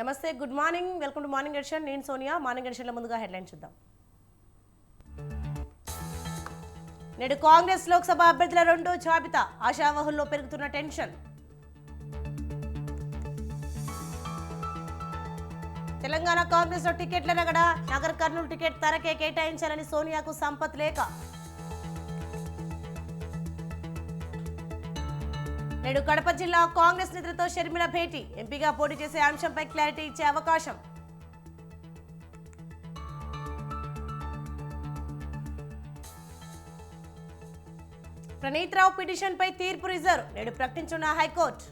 నమస్తే, good morning, welcome to morning edition. నేను Sonia. Morning ఎడిషన్లో ముందుగా హెడ్లైన్ చూద్దాం. నేడు కాంగ్రెస్ లోక్సభ అభ్యర్థుల రెండో జాబితా, ఆశావహుల్లో పెరుగుతున్న టెన్షన్. తెలంగాణ కాంగ్రెస్ లో టికెట్ల రగడ, నగర్ కర్నూలు టికెట్ తనకే కేటాయించాలని సోనియాకు సంపత్ లేఖ. నేడు కడప జిల్లా కాంగ్రెస్ నేతలతో షర్మిల భేటీ, ఎంపీగా పోటీ చేసే అంశంపై క్లారిటీ ఇచ్చే అవకాశం. ప్రణీత్ రావు పిటిషన్పై తీర్పు రిజర్వ్, నేడు ప్రకటించిన హైకోర్టు.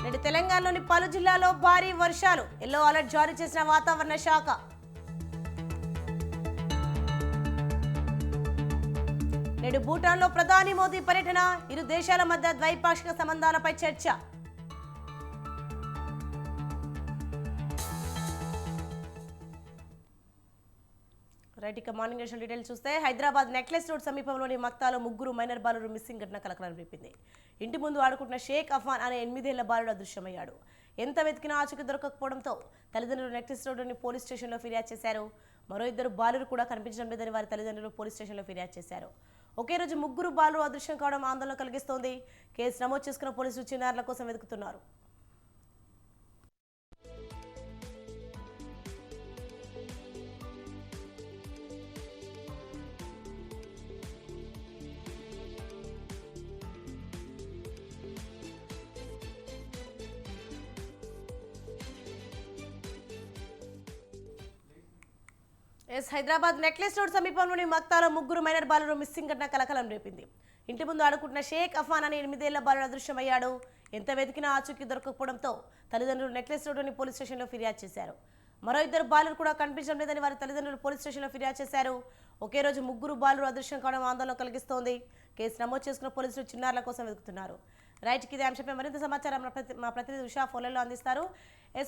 నేడు తెలంగాణలోని పలు జిల్లాల్లో భారీ వర్షాలు, ఎల్లో అలర్ట్ జారీ చేసిన వాతావరణ శాఖ. నేడు భూటాన్లో ప్రధాని మోదీ పర్యటన, ఇరు దేశాల మధ్య ద్వైపాక్షిక సంబంధాలపై చర్చ. రైట్, ఇక మార్నింగ్ ఎడిషన్ డీటెయిల్స్ చూస్తే హైదరాబాద్ నెక్లెస్ రోడ్ సమీపంలోని మక్తాలో ముగ్గురు మైనర్ బాలురు మిస్సింగ్ ఘటన కలకలం రేపింది. ఇంటి ముందు ఆడుకుంటున్న షేక్ అఫాన్ అనే 8 ఏళ్ల బాలుడు అదృశ్యమయ్యాడు. ఎంత వెతికినా ఆచూకీ దొరకకపోవడంతో తల్లిదండ్రులు నెక్లెస్ రోడ్లోని పోలీస్ స్టేషన్లో ఫిర్యాదు చేశారు. మరో 2 బాలురు కూడా కనిపించడం లేదని వారి తల్లిదండ్రులు పోలీస్ స్టేషన్లో ఫిర్యాదు చేశారు. ఒకే రోజు ముగ్గురు బాలురు అదృశ్యం కావడం ఆందోళన కలిగిస్తోంది. కేసు నమోదు చేసుకున్న పోలీసులు చిన్నారుల కోసం వెతుకుతున్నారు. హైదరాబాద్ నెక్లెస్ రోడ్ సమీపంలోని మక్తాలో ముగ్గురు మైనర్ బాలురు మిస్సింగ్ ఘటన కలకలం రేపింది. ఇంటి ముందు ఆడుకుంటున్న షేక్ అఫాన్ అనే 8 ఏళ్ల బాలుడు అదృశ్యమయ్యాడు. ఎంత వెతికినా ఆచూకీ దొరకకపోవడంతో తల్లిదండ్రులు నెక్లెస్ రోడ్లోని పోలీస్ స్టేషన్లో ఫిర్యాదు చేశారు. మరో 2 బాలురు కూడా కనిపించడం లేదని వారి తల్లిదండ్రులు పోలీస్ స్టేషన్లో ఫిర్యాదు చేశారు. ఒకే రోజు ముగ్గురు బాలురు అదృశ్యం కావడం ఆందోళన కలిగిస్తోంది. కేసు నమోదు చేసుకున్న పోలీసులు చిన్నారుల కోసం వెతుకుతున్నారు. రైట్, ఇదే అంశంపై మరింత సమాచారం మా ప్రతినిధి ఉషా ఫోన్లలో అందిస్తారు.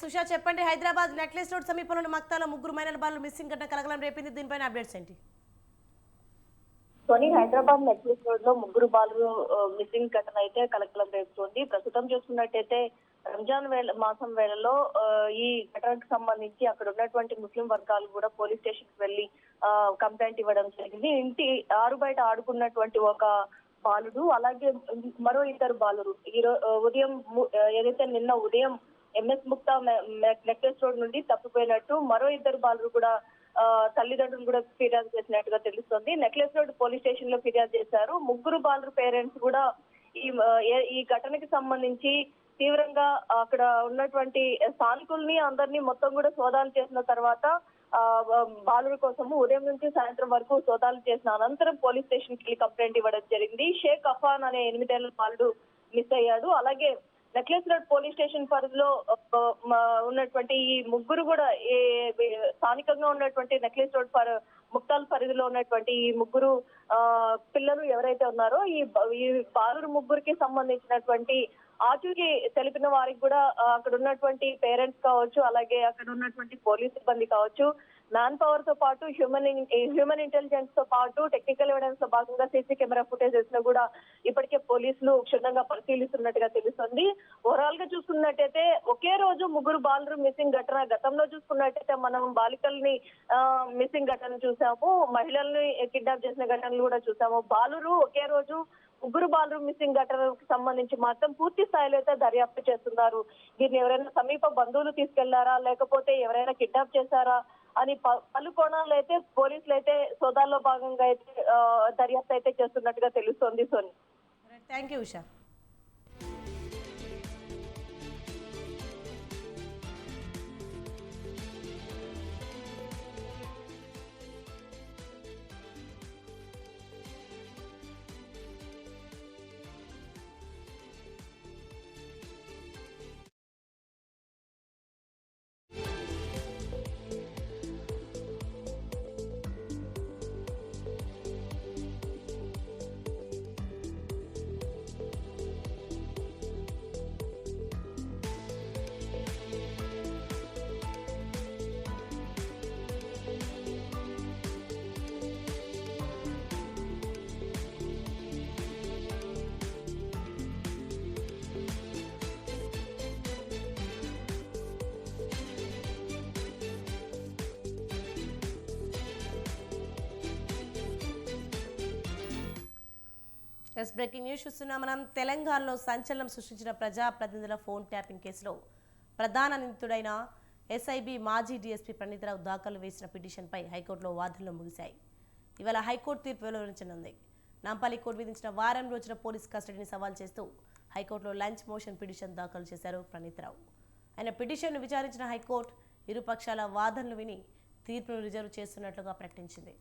ఉషా, చెప్పండి, హైదరాబాద్ నెక్లెస్ రోడ్ సమీపంలోని మక్తాలో ముగ్గురు మైనర్ బాలురు మిస్సింగ్ ఘటన కలకలం రేపింది. దీనిపైన అప్డేట్స్ ఏంటి? హైదరాబాద్ నెక్లెస్ రోడ్ లో ముగ్గురు బాలురు మిస్సింగ్ ఘటన అయితే కలకలం రేపుతోంది. ప్రస్తుతం చూసుకున్నట్టయితే రంజాన్ మాసం వేళలో ఈ ఘటనకు సంబంధించి అక్కడ ఉన్నటువంటి ముస్లిం వర్గాలు కూడా పోలీస్ స్టేషన్ కి వెళ్లి కంప్లైంట్ ఇవ్వడం జరిగింది. ఇంటి ఆరు బయట ఆడుకున్నటువంటి ఒక బాలుడు, అలాగే మరో 2 బాలురు ఉదయం ఏదైతే నిన్న ఉదయం ఎంఎస్ ముక్తా నెక్లెస్ రోడ్ నుండి తప్పిపోయినట్టు మరో 2 బాలురు కూడా తల్లిదండ్రులు కూడా ఫిర్యాదు చేసినట్టుగా తెలుస్తోంది. నెక్లెస్ రోడ్ పోలీస్ స్టేషన్ లో ఫిర్యాదు చేశారు. ముగ్గురు బాలురు పేరెంట్స్ కూడా ఈ ఘటనకి సంబంధించి తీవ్రంగా అక్కడ ఉన్నటువంటి స్థానికుల్ని అందరినీ మొత్తం కూడా సోదాలు చేసిన తర్వాత బాలుల కోసము ఉదయం నుంచి సాయంత్రం వరకు సోదాలు చేసిన అనంతరం పోలీస్ స్టేషన్ కి కంప్లైంట్ ఇవ్వడం జరిగింది. షేక్ అఫాన్ అనే 8 ఏళ్ల బాలుడు మిస్ అయ్యాడు. అలాగే నెక్లెస్ రోడ్ పోలీస్ స్టేషన్ పరిధిలో ఉన్నటువంటి ఈ ముగ్గురు కూడా స్థానికంగా ఉన్నటువంటి నెక్లెస్ రోడ్ ముక్తాల్ పరిధిలో ఉన్నటువంటి ఈ ముగ్గురు పిల్లలు ఎవరైతే ఉన్నారో ఈ బాలురు ముగ్గురికి సంబంధించినటువంటి ఆచూకీ తెలిపిన వారికి కూడా అక్కడ ఉన్నటువంటి పేరెంట్స్ కావచ్చు, అలాగే అక్కడ ఉన్నటువంటి పోలీస్ సిబ్బంది కావచ్చు, మ్యాన్ పవర్ తో పాటు హ్యూమన్ ఇంటెలిజెన్స్ తో పాటు టెక్నికల్ ఎవిడెన్స్ లో భాగంగా సీసీ కెమెరా ఫుటేజెస్ ను కూడా ఇప్పటికే పోలీసులు క్షుణ్ణంగా పరిశీలిస్తున్నట్టుగా తెలుస్తుంది. ఓవరాల్ గా చూసుకున్నట్టయితే ఒకే రోజు ముగ్గురు బాలురు మిస్సింగ్ ఘటన, గతంలో చూసుకున్నట్టయితే మనం బాలికల్ని మిస్సింగ్ ఘటన చూసాము, మహిళల్ని కిడ్నాప్ చేసిన ఘటనలు కూడా చూసాము. బాలురు ఒకే రోజు ముగ్గురు బాలురు మిస్సింగ్ ఘటనకు సంబంధించి మాత్రం పూర్తి స్థాయిలో అయితే దర్యాప్తు చేస్తున్నారు. దీన్ని ఎవరైనా సమీప బంధువులు తీసుకెళ్లారా, లేకపోతే ఎవరైనా కిడ్నాప్ చేశారా అని పలు కోణాల్లో అయితే పోలీసులు అయితే సోదాల్లో భాగంగా అయితే దర్యాప్తు అయితే చేస్తున్నట్టుగా తెలుస్తోంది. Soni, thank you Usha. Breaking news చూస్తున్నాం మనం. తెలంగాణలో సంచలనం సృష్టించిన ప్రజాప్రతినిధుల ఫోన్ ట్యాపింగ్ కేసులో ప్రధాన నిందితుడైన ఎస్ఐబి మాజీ డీఎస్పీ ప్రణీతరావు దాఖలు వేసిన పిటిషన్పై హైకోర్టులో వాదనలు ముగిశాయి. ఇవాళ హైకోర్టు తీర్పు వెలువరించనుంది. నాంపల్లి కోర్టు విధించిన వారం రోజుల పోలీస్ కస్టడీని సవాల్ చేస్తూ హైకోర్టులో లంచ్ మోషన్ పిటిషన్ దాఖలు చేశారు ప్రణీతరావు. ఆయన పిటిషన్ను విచారించిన హైకోర్టు ఇరుపక్షాల వాదనలు విని తీర్పును రిజర్వ్ చేస్తున్నట్లుగా ప్రకటించింది.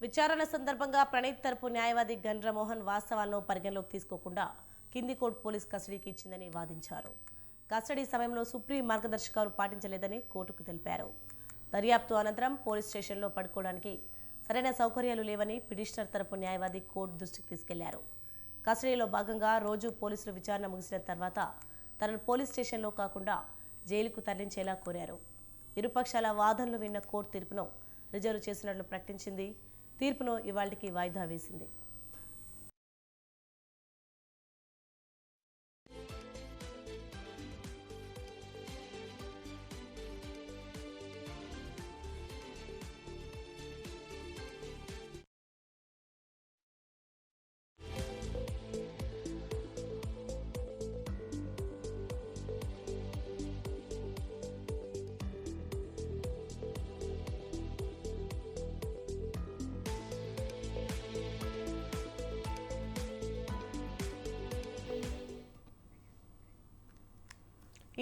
విచారణ సందర్భంగా ప్రణీత్ తరపు న్యాయవాది గండ్రమోహన్ వాస్తవాలను పరిగణలోకి తీసుకోకుండా కింది కోర్టు పోలీస్ కస్టడీకి ఇచ్చిందని వాదించారు. కస్టడీ సమయంలో సుప్రీం మార్గదర్శకాలు పాటించలేదని కోర్టుకు తెలిపారు. దర్యాప్తు అనంతరం పోలీస్ స్టేషన్లో పడుకోవడానికి సరైన సౌకర్యాలు లేవని పిటిషనర్ తరపు న్యాయవాది కోర్టు దృష్టికి తీసుకెళ్లారు. కస్టడీలో భాగంగా రోజు పోలీసులు విచారణ ముగిసిన తర్వాత తనను పోలీస్ స్టేషన్లో కాకుండా జైలుకు తరలించేలా కోరారు. ఇరుపక్షాల వాదనలు విన్న కోర్టు తీర్పును రిజర్వ్ చేసినట్లు ప్రకటించింది. తీర్పును ఇవాళకి వాయిదా వేసింది.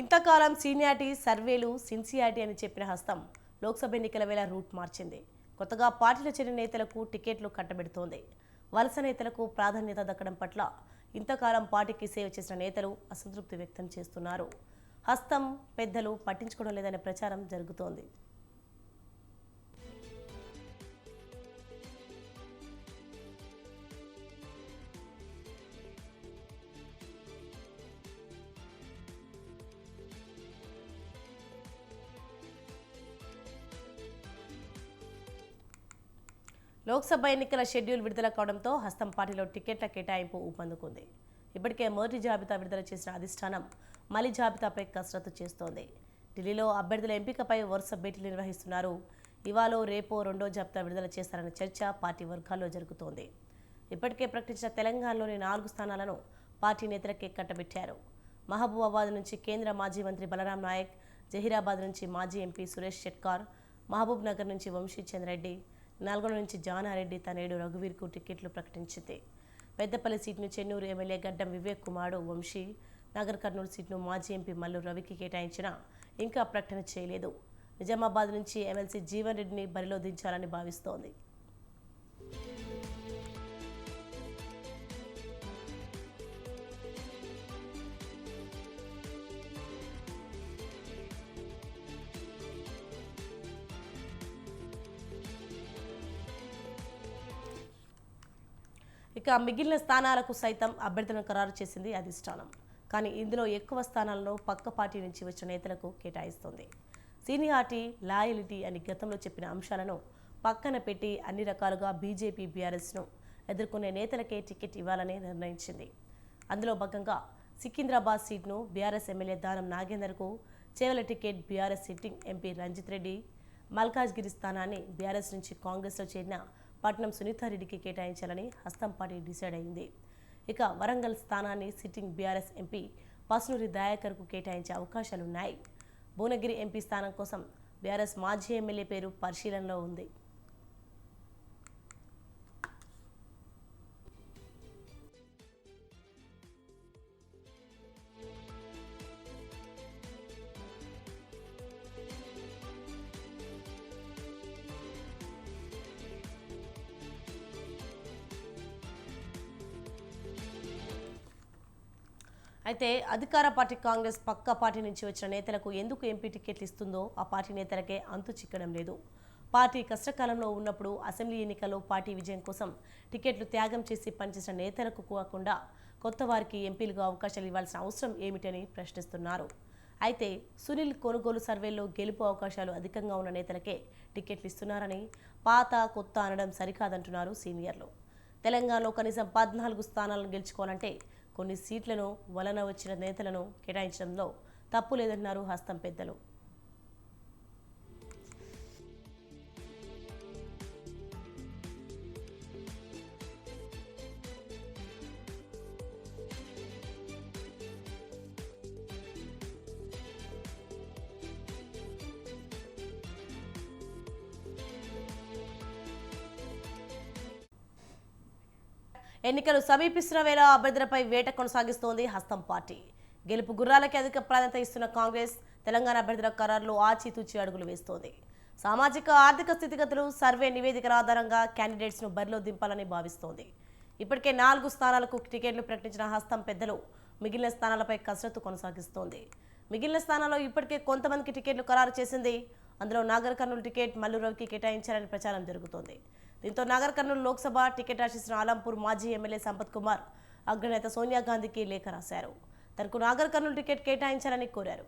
ఇంతకాలం సీనియారిటీ సర్వేలు సిన్సియారిటీ అని చెప్పిన హస్తం లోక్సభ ఎన్నికల వేళ రూట్ మార్చింది. కొత్తగా పార్టీలో చేరిన నేతలకు టికెట్లు కట్టబెడుతోంది. వలస నేతలకు ప్రాధాన్యత దక్కడం పట్ల ఇంతకాలం పార్టీకి సేవ చేసిన నేతలు అసంతృప్తి వ్యక్తం చేస్తున్నారు. హస్తం పెద్దలు పట్టించుకోవడం లేదనే ప్రచారం జరుగుతోంది. లోక్సభ ఎన్నికల షెడ్యూల్ విడుదల కావడంతో హస్తం పార్టీలో టికెట్ల కేటాయింపు ఊపందుకుంది. ఇప్పటికే మొదటి జాబితా విడుదల చేసిన అధిష్టానం మలి జాబితాపై కసరత్తు చేస్తోంది. ఢిల్లీలో అభ్యర్థుల ఎంపికపై వరుస భేటీలు నిర్వహిస్తున్నారు. ఇవాళ రేపో రెండో జాబితా విడుదల చేస్తారన్న చర్చ పార్టీ వర్గాల్లో జరుగుతోంది. ఇప్పటికే ప్రకటించిన తెలంగాణలోని 4 స్థానాలను పార్టీ నేతలకే కట్టబెట్టారు. మహబూబాబాద్ నుంచి కేంద్ర మాజీ మంత్రి బలరాం నాయక్, జహీరాబాద్ నుంచి మాజీ ఎంపీ సురేష్ షెట్కార్, మహబూబ్ నగర్ నుంచి వంశీ చంద్రెడ్డి, నల్గొండ నుంచి జానారెడ్డి తనేడు రఘువీర్కు టికెట్లు ప్రకటించింది. పెద్దపల్లి సీట్ను చెన్నూరు ఎమ్మెల్యే గడ్డం వివేక్ కుమార్ వంశీ, నగర్ కర్నూలు సీట్ను మాజీ ఎంపీ మల్లు రవికి కేటాయించినా ఇంకా ప్రకటన చేయలేదు. నిజామాబాద్ నుంచి ఎమ్మెల్సీ జీవన్ రెడ్డిని బరిలో దించాలని భావిస్తోంది. ఇక మిగిలిన స్థానాలకు సైతం అభ్యర్థులను ఖరారు చేసింది అధిష్టానం. కానీ ఇందులో ఎక్కువ స్థానాలను పక్క పార్టీ నుంచి వచ్చిన నేతలకు కేటాయిస్తోంది. సీనియారిటీ, లాయలిటీ అని గతంలో చెప్పిన అంశాలను పక్కన పెట్టి అన్ని రకాలుగా బీజేపీ, బీఆర్ఎస్ను ఎదుర్కొనే నేతలకే టికెట్ ఇవ్వాలని నిర్ణయించింది. అందులో భాగంగా సికింద్రాబాద్ సీట్ను బీఆర్ఎస్ ఎమ్మెల్యే దానం నాగేందర్కు, Chevella ticket BRS sitting MP Ranjith Reddy, Malkajgiri స్థానాన్ని బీఆర్ఎస్ నుంచి కాంగ్రెస్లో చేరిన పట్నం సునీతారెడ్డికి కేటాయించాలని హస్తం పార్టీ డిసైడ్ అయింది. ఇక వరంగల్ స్థానాన్ని సిట్టింగ్ బీఆర్ఎస్ ఎంపీ పసునూరి దయాకర్కు కేటాయించే అవకాశాలున్నాయి. భువనగిరి ఎంపీ స్థానం కోసం బీఆర్ఎస్ మాజీ ఎమ్మెల్యే పేరు పరిశీలనలో ఉంది. అయితే అధికార పార్టీ కాంగ్రెస్ పక్క పార్టీ నుంచి వచ్చిన నేతలకు ఎందుకు ఎంపీ టికెట్లు ఇస్తుందో ఆ పార్టీ నేతలకే అంతు చిక్కడం లేదు. పార్టీ కష్టకాలంలో ఉన్నప్పుడు అసెంబ్లీ ఎన్నికల్లో పార్టీ విజయం కోసం టికెట్లు త్యాగం చేసి పనిచేసిన నేతలకు కాకుండా కొత్త వారికి ఎంపీలుగా అవకాశాలు ఇవ్వాల్సిన అవసరం ఏమిటని ప్రశ్నిస్తున్నారు. అయితే సునీల్ కొనుగోలు సర్వేలో గెలుపు అవకాశాలు అధికంగా ఉన్న నేతలకే టికెట్లు ఇస్తున్నారని పాత కొత్త అనడం సరికాదంటున్నారు సీనియర్లు. తెలంగాణలో కనీసం 14 స్థానాలను గెలుచుకోవాలంటే కొన్ని సీట్లను వలన వచ్చిన నేతలను కేటాయించడంలో తప్పు లేదంటున్నారు హస్తం పెద్దలు. ఎన్నికలు సమీపిస్తున్న వేళ అభ్యర్థులపై వేట కొనసాగిస్తోంది హస్తం పార్టీ. గెలుపు గుర్రాలకి అధిక ప్రాధాన్యత ఇస్తున్న కాంగ్రెస్ తెలంగాణ అభ్యర్థుల ఖరారులో ఆచితూచి అడుగులు వేస్తోంది. సామాజిక ఆర్థిక స్థితిగతులు సర్వే నివేదికల ఆధారంగా క్యాండిడేట్స్ను బరిలో దింపాలని భావిస్తోంది. ఇప్పటికే 4 స్థానాలకు టికెట్లు ప్రకటించిన హస్తం పెద్దలు మిగిలిన స్థానాలపై కసరత్తు కొనసాగిస్తోంది. మిగిలిన స్థానాల్లో ఇప్పటికే కొంతమందికి టికెట్లు ఖరారు చేసింది. అందులో నాగర్ కర్నూలు టికెట్ మల్లు రవికి కేటాయించారని ప్రచారం జరుగుతోంది. దీంతో నాగర్ కర్నూలు లోక్సభ టికెట్ ఆశిస్తున్న ఆలంపూర్ మాజీ ఎమ్మెల్యే సంపత్ కుమార్ అగ్రనేత సోనియా గాంధీకి లేఖ రాశారు. తనకు నాగర్ కర్నూలు టికెట్ కేటాయించాలని కోరారు.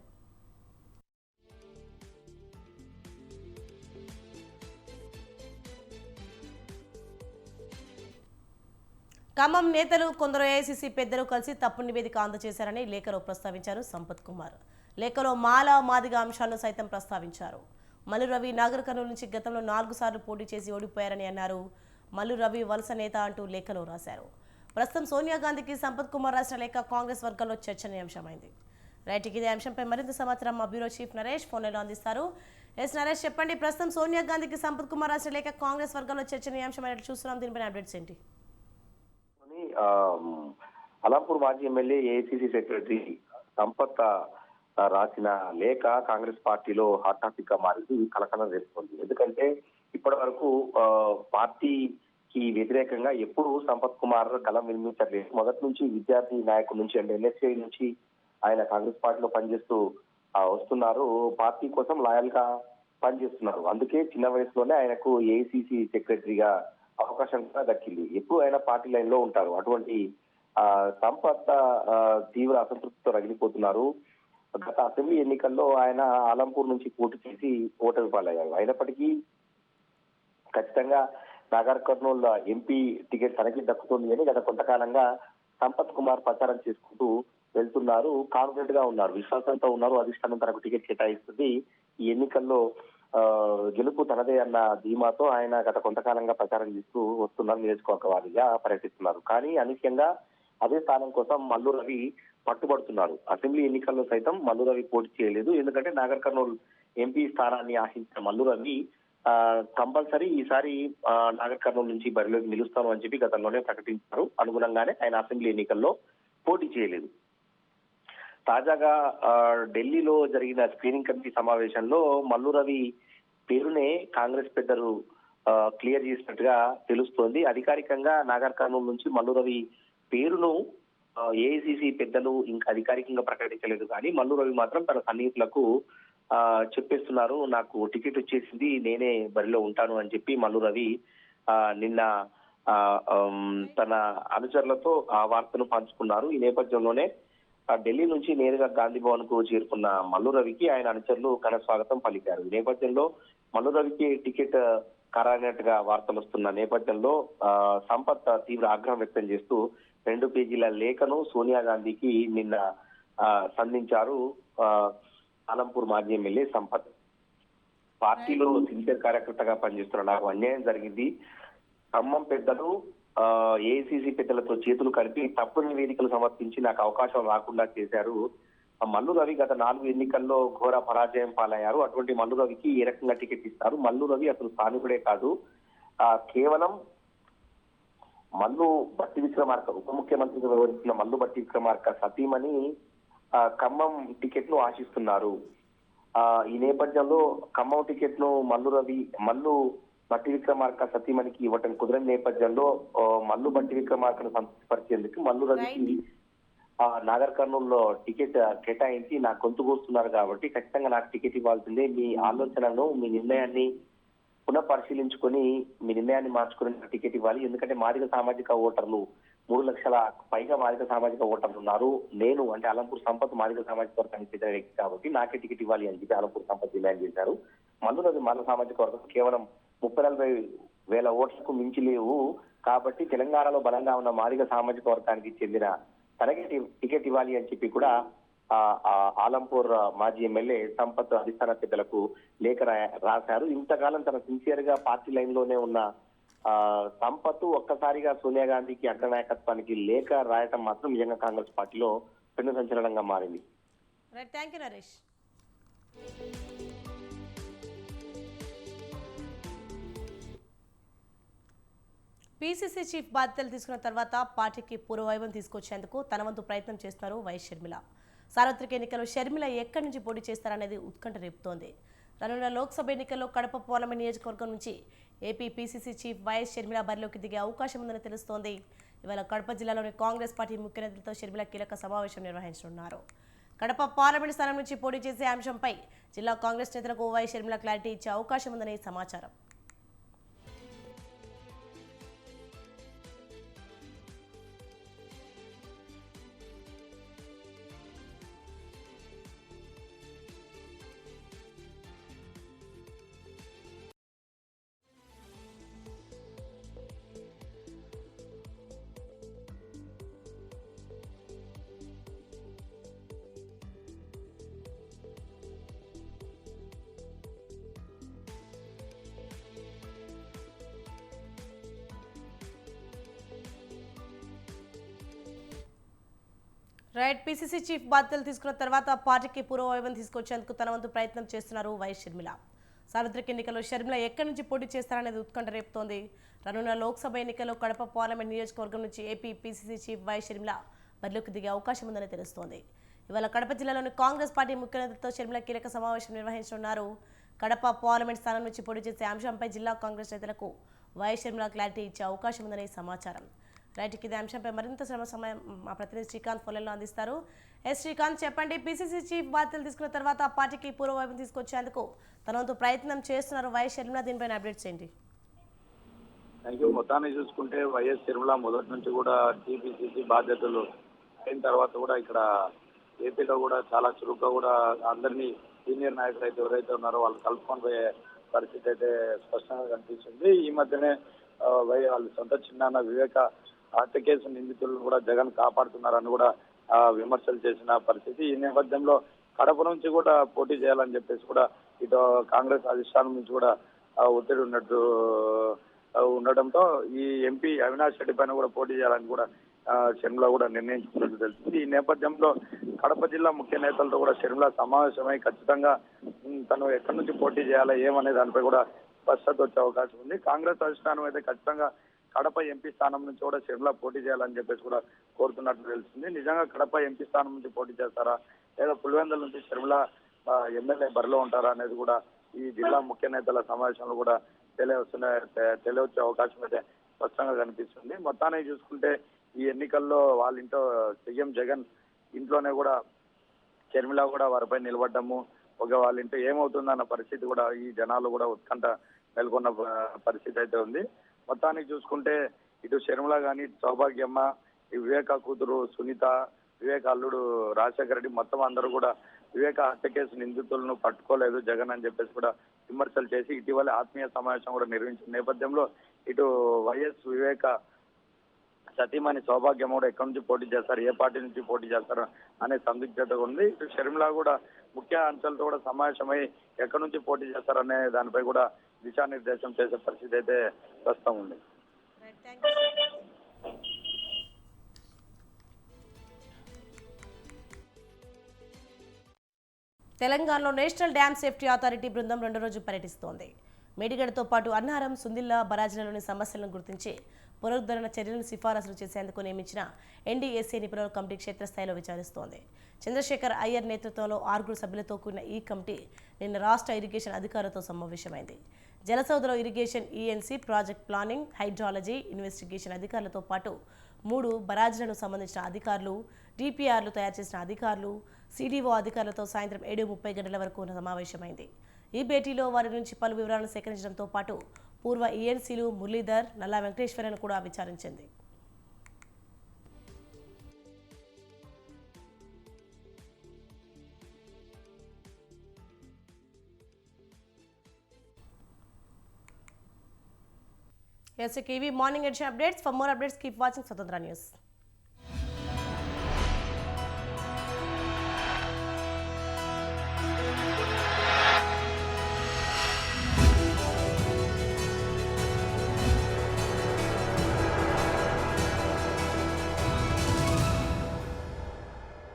ఖమ్మం నేతలు కొందరు ఏఐసీసీ పెద్దలు కలిసి తప్పుడు నివేదిక అందజేశారని లేఖలో ప్రస్తావించారు సంపత్ కుమార్. లేఖలో మాల మాదిగ అంశాలను సైతం ప్రస్తావించారు. మల్లు రవి నాగర్ కర్నూలు నుంచి గతంలో 4 సార్లు పోటీ చేసి ఓడిపోయారని అన్నారు. మల్లు రవి వలస నేత అంటూ లేఖలో రాశారు. ప్రస్తుతం సోనియా గాంధీకి సంపత్ కుమార్ రాసిన లేఖ కాంగ్రెస్ వర్గాల్లో చర్చనీయాంశమైంది. రైట్, ఇదే అంశంపై మరింత సమాచారం మా బ్యూరో చీఫ్ నరేష్ ఫోన్లో అందిస్తారు. నరేష్, చెప్పండి, ప్రస్తుతం సోనియా గాంధీకి సంపత్ కుమార్ రాసిన లేఖ కాంగ్రెస్ వర్గాల్లో చర్చనీయాంశమైనట్టు చూస్తున్నాం. దీనిపైన అప్డేట్స్ ఏంటి? అలంపూర్ మాజీ ఎమ్మెల్యే ఏఐసిసి సెక్రటరీ సంపత్ రాసిన లేఖ కాంగ్రెస్ పార్టీలో హాట్ టాపిక్ గా మారింది, కలకలం రేపుతోంది. ఎందుకంటే ఇప్పటి వరకు పార్టీకి వ్యతిరేకంగా ఎప్పుడు సంపత్ కుమార్ కలం వినిపించలేదు. మొదటి నుంచి విద్యార్థి నాయకుడి నుంచి అంటే ఎన్ఎస్ఐ నుంచి ఆయన కాంగ్రెస్ పార్టీలో పనిచేస్తూ వస్తున్నారు. పార్టీ కోసం లాయల్ గా పనిచేస్తున్నారు. అందుకే చిన్న వయసులోనే ఆయనకు ఏఐసిసి సెక్రటరీగా అవకాశం కూడా దక్కింది. ఎప్పుడు ఆయన పార్టీ లైన్ లో ఉంటారు. అటువంటి సంపత్ తీవ్ర అసంతృప్తితో రగిలిపోతున్నారు. గత అసెంబ్లీ ఎన్నికల్లో ఆయన ఆలంపూర్ నుంచి పోటీ చేసి ఓటమి పాలయ్యారు. అయినప్పటికీ ఖచ్చితంగా నాగర్ కర్నూలు ఎంపీ టికెట్ తనకి దక్కుతుంది అని గత కొంతకాలంగా సంపత్ కుమార్ ప్రచారం చేసుకుంటూ వెళ్తున్నారు. కాన్ఫిడెంట్ గా ఉన్నారు, విశ్వాసంతో ఉన్నారు. అధిష్టానం తనకు టికెట్ కేటాయిస్తుంది, ఈ ఎన్నికల్లో గెలుపు తనదే అన్న ధీమాతో ఆయన గత కొంతకాలంగా ప్రచారం చేస్తూ వస్తున్నారు. నియోజకవర్గవాదిగా పర్యటిస్తున్నారు. కానీ అనూహ్యంగా అదే స్థానం కోసం మల్లు రవి పట్టుబడుతున్నారు. అసెంబ్లీ ఎన్నికల్లో సైతం మల్లు రవి పోటీ చేయలేదు. ఎందుకంటే నాగర్ కర్నూలు ఎంపీ స్థానాన్ని ఆశించిన మల్లు రవి కంపల్సరీ ఈసారి నాగర్ కర్నూలు నుంచి బరిలోకి నిలుస్తాను అని చెప్పి గతంలోనే ప్రకటించారు. అనుగుణంగానే ఆయన అసెంబ్లీ ఎన్నికల్లో పోటీ చేయలేదు. తాజాగా ఢిల్లీలో జరిగిన స్క్రీనింగ్ కమిటీ సమావేశంలో మల్లు రవి పేరునే కాంగ్రెస్ పెద్దలు క్లియర్ చేసినట్టుగా తెలుస్తోంది. అధికారికంగా నాగర్ కర్నూలు నుంచి మల్లు రవి పేరును ఏఐసిసి పెద్దలు ఇంకా అధికారికంగా ప్రకటించలేదు. కానీ మల్లు రవి మాత్రం తన సన్నిహితులకు చెప్పేస్తున్నారు, నాకు టికెట్ వచ్చేసింది, నేనే బరిలో ఉంటాను అని చెప్పి మల్లు రవి నిన్న తన అనుచరులతో ఆ వార్తను పంచుకున్నారు. ఈ నేపథ్యంలోనే ఢిల్లీ నుంచి నేరుగా గాంధీ భవన్ కు చేరుకున్న మల్లు రవికి ఆయన అనుచరులు ఘన స్వాగతం పలికారు. ఈ నేపథ్యంలో మల్లు రవికి టికెట్ ఖరారైనట్టుగా వార్తలు వస్తున్న నేపథ్యంలో సంపత్ తీవ్ర ఆగ్రహం వ్యక్తం చేస్తూ 2 పేజీల లేఖను సోనియా గాంధీకి నిన్న సంధించారు ఆలంపూర్ మాజీ ఎమ్మెల్యే సంపత్. పార్టీలో సిన్సియర్ కార్యకర్తగా పనిచేస్తున్న నాకు అన్యాయం జరిగింది. ఖమ్మం పెద్దలు ఏఐసిసి పెద్దలతో చేతులు కలిపి తప్పుడు నివేదికలు సమర్పించి నాకు అవకాశం రాకుండా చేశారు. మల్లు రవి గత 4 ఎన్నికల్లో ఘోర పరాజయం పాలయ్యారు. అటువంటి మల్లు రవికి ఏ రకంగా టికెట్ ఇస్తారు? మల్లు రవి అసలు స్థానికుడే కాదు, కేవలం మల్లు బట్టి విక్రమార్క ఉప ముఖ్యమంత్రిగా వ్యవహరిస్తున్న మల్లు బట్టి విక్రమార్క సతీమణి ఖమ్మం టికెట్ ను ఆశిస్తున్నారు. ఈ నేపథ్యంలో ఖమ్మం టికెట్ ను మల్లు బట్టి విక్రమార్క సతీమణికి ఇవ్వటం కుదరని నేపథ్యంలో మల్లు బట్టి విక్రమార్కను సంతృప్తిపరిచేందుకు మల్లు రవికి నాగర్ కర్నూలులో టికెట్ కేటాయించి నాకు గొంతు కూస్తున్నారు కాబట్టి ఖచ్చితంగా నాకు టికెట్ ఇవ్వాల్సిందే, మీ ఆలోచనను మీ నిర్ణయాన్ని పునః పరిశీలించుకొని మీ నిర్ణయాన్ని మార్చుకుని టికెట్ ఇవ్వాలి. ఎందుకంటే మాదిగ సామాజిక ఓటర్లు 3 లక్షల పైగా మాదిగ సామాజిక ఓటర్లు ఉన్నారు. నేను అంటే అలంపూర్ సంపత్ మాదిగ సామాజిక వర్గానికి చెందిన వ్యక్తి కాబట్టి నాకే టికెట్ ఇవ్వాలి అని చెప్పి అలంపూర్ సంపత్ డిమాండ్ చేశారు. మల్లునది మాల సామాజిక వర్గం కేవలం 30-40 వేల ఓట్లకు మించి లేవు కాబట్టి తెలంగాణలో బలంగా ఉన్న మాదిగ సామాజిక వర్గానికి చెందిన తనకి టికెట్ ఇవ్వాలి అని చెప్పి కూడా ఆలంపూర్ మాజీ ఎమ్మెల్యే సంపత్ అధిష్టాన పెద్దలకు లేఖ రాశారు. ఇంతకాలం తన సిన్సియర్ గా పార్టీ లైన్ లోనే ఉన్న సంపత్ ఒక్కసారిగా సోనియా గాంధీకి అగ్రనాయకత్వానికి లేఖ రాయటం మాత్రం నిజంగా కాంగ్రెస్ పార్టీలో పెను సంచలనంగా మారింది. Right, thank you Naresh. PCC chief బాధ్యతలు తీసుకున్న తర్వాత పార్టీకి పూర్వవైభవం తీసుకొచ్చేందుకు తన వంతు ప్రయత్నం చేస్తున్నారు వైఎస్ షర్మిల. సార్వత్రిక ఎన్నికల్లో షర్మిల ఎక్కడి నుంచి పోటీ చేస్తారనేది ఉత్కంఠ రేపుతోంది. రానున్న లోక్సభ ఎన్నికల్లో కడప పార్లమెంట్ నియోజకవర్గం నుంచి AP PCC chief YS Sharmila బరిలోకి దిగే అవకాశం ఉందని తెలుస్తోంది. ఇవాళ కడప జిల్లాలోని కాంగ్రెస్ పార్టీ ముఖ్య నేతలతో షర్మిల కీలక సమావేశం నిర్వహించనున్నారు. కడప పార్లమెంట్ స్థానం నుంచి పోటీ చేసే అంశంపై జిల్లా కాంగ్రెస్ నేతలకు వైఎస్ షర్మిల క్లారిటీ ఇచ్చే అవకాశం ఉందని సమాచారం. రైట్, పీసీసీ చీఫ్ బాధ్యతలు తీసుకున్న తర్వాత పార్టీకి పూర్వవైభవం తీసుకొచ్చేందుకు తన వంతు ప్రయత్నం చేస్తున్నారు వైఎస్ షర్మిల. సార్వత్రిక ఎన్నికల్లో షర్మిల ఎక్కడి నుంచి పోటీ చేస్తారనేది ఉత్కంఠ రేపుతోంది. రానున్న లోక్సభ ఎన్నికల్లో కడప పార్లమెంట్ నియోజకవర్గం నుంచి AP PCC chief YS Sharmila బరిలోకి దిగే అవకాశం ఉందని తెలుస్తోంది. ఇవాళ కడప జిల్లాలోని కాంగ్రెస్ పార్టీ ముఖ్య నేతలతో షర్మిల కీలక సమావేశం నిర్వహించనున్నారు. కడప పార్లమెంట్ స్థానం నుంచి పోటీ చేసే అంశంపై జిల్లా కాంగ్రెస్ నేతలకు వైఎస్ షర్మిల క్లారిటీ ఇచ్చే అవకాశం ఉందని సమాచారం. రైట్, ఇదే అంశంపై మరింత సమయం మా ప్రతినిధి శ్రీకాంత్ ఫోన్లో అందిస్తారు. శ్రీకాంత్, చెప్పండి, పీసీసీ చీఫ్ బాధ్యతలు తీసుకున్న తర్వాత పార్టీకి పూర్వవైభవం తీసుకొచ్చేందుకు తన వంతు ప్రయత్నం చేస్తున్నారు వైఎస్ షర్మిల, దీనిపైన అప్డేట్స్ ఏంటి? Thank you. మొత్తాన్ని చూసుకుంటే వైఎస్ షర్మిల మొదటి నుంచి కూడా టీపీసీసీ బాధ్యతలు అయిన తర్వాత కూడా ఇక్కడ ఏపీలో కూడా చాలా చురుగ్గా కూడా అందరినీ సీనియర్ నాయకులు అయితే ఎవరైతే ఉన్నారో వాళ్ళు కలుపుకొని పోయే పరిస్థితి అయితే స్పష్టంగా కనిపిస్తుంది. ఈ మధ్యనే వాళ్ళ సొంత చిన్నాన్న వివేక హత్య కేసు నిందితులను కూడా జగన్ కాపాడుతున్నారని కూడా విమర్శలు చేసిన పరిస్థితి. ఈ నేపథ్యంలో కడప నుంచి కూడా పోటీ చేయాలని చెప్పేసి కూడా ఇటు కాంగ్రెస్ అధిష్టానం నుంచి కూడా ఒత్తిడి ఉండడంతో ఈ ఎంపీ అవినాష్ రెడ్డి పైన కూడా పోటీ చేయాలని కూడా షర్మిల కూడా నిర్ణయించుకున్నట్టు తెలుస్తుంది. ఈ నేపథ్యంలో కడప జిల్లా ముఖ్య నేతలతో కూడా షర్మిల సమావేశమై ఖచ్చితంగా తను ఎక్కడి నుంచి పోటీ చేయాలా ఏమనే దానిపై కూడా స్పష్టత వచ్చే అవకాశం ఉంది. కాంగ్రెస్ అధిష్టానం అయితే ఖచ్చితంగా కడప ఎంపీ స్థానం నుంచి కూడా షర్మిల పోటీ చేయాలని చెప్పేసి కూడా కోరుతున్నట్టు తెలుస్తుంది. నిజంగా కడప ఎంపీ స్థానం నుంచి పోటీ చేస్తారా లేదా పులివెందుల నుంచి షర్మిల ఎమ్మెల్యే బరిలో ఉంటారా అనేది కూడా ఈ జిల్లా ముఖ్య నేతల సమావేశంలో కూడా తెలియవచ్చే అవకాశం అయితే స్పష్టంగా కనిపిస్తుంది. మొత్తాన్ని చూసుకుంటే ఈ ఎన్నికల్లో వాళ్ళ ఇంట్లో సీఎం జగన్ ఇంట్లోనే కూడా షర్మిల కూడా వారిపై నిలబడ్డము, ఒక వాళ్ళ ఇంట్లో ఏమవుతుందన్న పరిస్థితి కూడా ఈ జనాలు కూడా ఉత్కంఠ నెలకొన్న పరిస్థితి అయితే ఉంది. మొత్తానికి చూసుకుంటే ఇటు షర్మిల కానీ సౌభాగ్యమ్మ, ఈ వివేక కూతురు సునీత, వివేక అల్లుడు రాజశేఖర రెడ్డి మొత్తం అందరూ కూడా వివేక హత్య కేసు నిందితులను పట్టుకోలేదు జగన్ అని చెప్పేసి కూడా విమర్శలు చేసి ఇటీవల ఆత్మీయ సమావేశం కూడా నిర్వహించిన నేపథ్యంలో ఇటు వైఎస్ వివేక సతీమణి సౌభాగ్యం కూడా ఎక్కడి నుంచి పోటీ చేస్తారు, ఏ పార్టీ నుంచి పోటీ చేస్తారు అనే సందిగ్ధత ఉంది. ఇటు షర్మిల కూడా ముఖ్య అంశాలతో కూడా సమావేశమై ఎక్కడి నుంచి పోటీ చేస్తారనే దానిపై కూడా దిశానిర్దేశం చేసే పరిస్థితి అయితే ప్రస్తుతం ఉంది. తెలంగాణలో నేషనల్ డ్యామ్ సేఫ్టీ అథారిటీ బృందం 2 రోజులు పర్యటిస్తోంది. మేడిగడ్డతో పాటు అన్నారం, సుందిల్లా బరాజులలోని సమస్యలను గుర్తించి పునరుద్ధరణ చర్యలను సిఫారసులు చేసేందుకు నియమించిన ఎన్డీఎస్ఏ నిపుణుల కమిటీ క్షేత్రస్థాయిలో విచారిస్తోంది. చంద్రశేఖర్ అయ్యర్ నేతృత్వంలో 6 సభ్యులతో కూడిన ఈ కమిటీ నిన్న రాష్ట్ర ఇరిగేషన్ అధికారులతో సమావేశమైంది. జలసౌధలో irrigation, ENC, project planning, hydrology, investigation అధికారులతో పాటు 3 బరాజులను సంబంధించిన అధికారులు, డిపిఆర్లు తయారు చేసిన అధికారులు, సిడిఓ అధికారులతో సాయంత్రం 7:30 గంటల వరకు సమావేశమైంది. ఈ భేటీలో వారి నుంచి పలు వివరాలను సేకరించడంతో పాటు పూర్వ ఈఎన్సీలు మురళీధర్, నల్లా వెంకటేశ్వరను కూడా విచారించింది. ఎస్ ఇవి morning edition updates. For more updates keep watching Swatantra news.